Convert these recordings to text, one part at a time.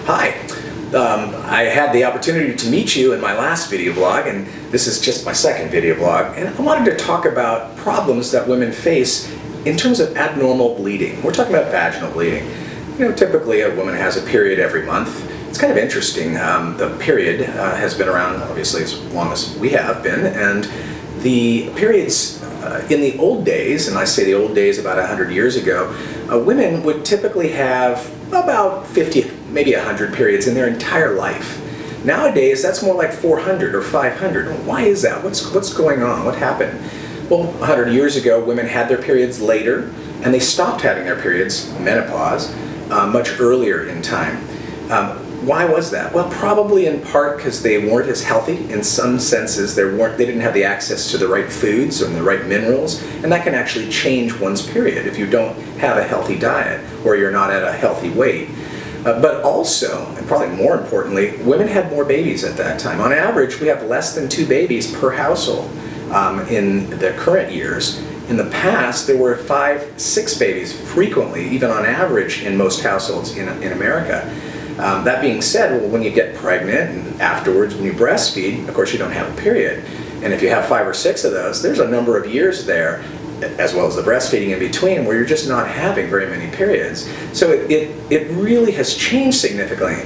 Hi. I had the opportunity to meet you in my last video blog, and this is just my second video blog, and I wanted to talk about problems that women face in terms of abnormal bleeding. We're talking about vaginal bleeding. You know, typically a woman has a period every month. It's kind of interesting. The period has been around, obviously, as long as we have been, and the periods in the old days, and I say the old days about 100 years ago, women would typically have about 50, maybe 100 periods in their entire life. Nowadays, that's more like 400 or 500. Why is that? What's going on? What happened? Well, 100 years ago, women had their periods later, and they stopped having their periods, menopause, much earlier in time. Why was that? Well, probably in part because they weren't as healthy. In some senses, they didn't have the access to the right foods and the right minerals, and that can actually change one's period if you don't have a healthy diet or you're not at a healthy weight. But also, and probably more importantly, women had more babies at that time. On average, we have less than 2 babies per household in the current years. In the past, there were 5, 6 babies frequently, even on average in most households in America. That being said, well, when you get pregnant and afterwards when you breastfeed, of course you don't have a period. And if you have 5 or 6 of those, there's a number of years there, as well as the breastfeeding in between, where you're just not having very many periods. So it really has changed significantly.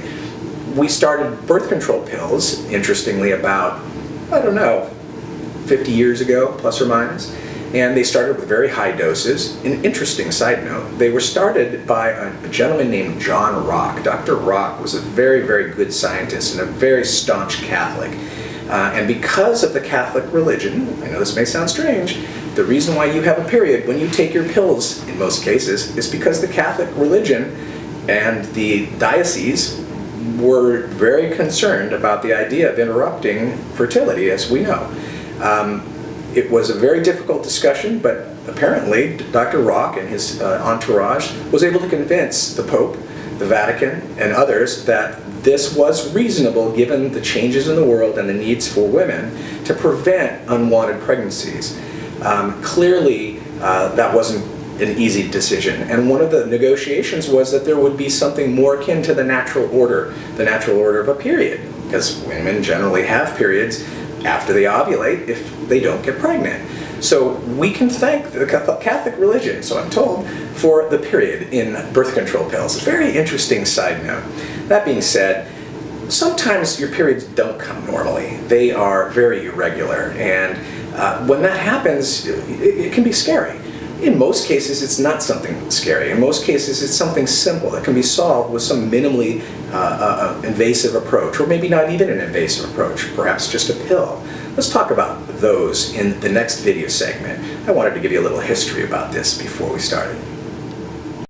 We started birth control pills, interestingly, about, 50 years ago, plus or minus. And they started with very high doses. An interesting side note, they were started by a gentleman named John Rock. Dr. Rock was a very, very good scientist and a very staunch Catholic. And because of the Catholic religion, I know this may sound strange, the reason why you have a period when you take your pills, in most cases, is because the Catholic religion and the diocese were very concerned about the idea of interrupting fertility, as we know. It was a very difficult discussion, but apparently Dr. Rock and his entourage was able to convince the Pope, the Vatican, and others that this was reasonable given the changes in the world and the needs for women to prevent unwanted pregnancies. Clearly, that wasn't an easy decision, and one of the negotiations was that there would be something more akin to the natural order of a period, because women generally have periods after they ovulate if they don't get pregnant. So we can thank the Catholic religion, so I'm told, for the period in birth control pills. Very interesting side note. That being said, sometimes your periods don't come normally. They are very irregular, and when that happens, it can be scary. In most cases, it's not something scary. In most cases, it's something simple that can be solved with some minimally invasive approach, or maybe not even an invasive approach, perhaps just a pill. Let's talk about those in the next video segment. I wanted to give you a little history about this before we started.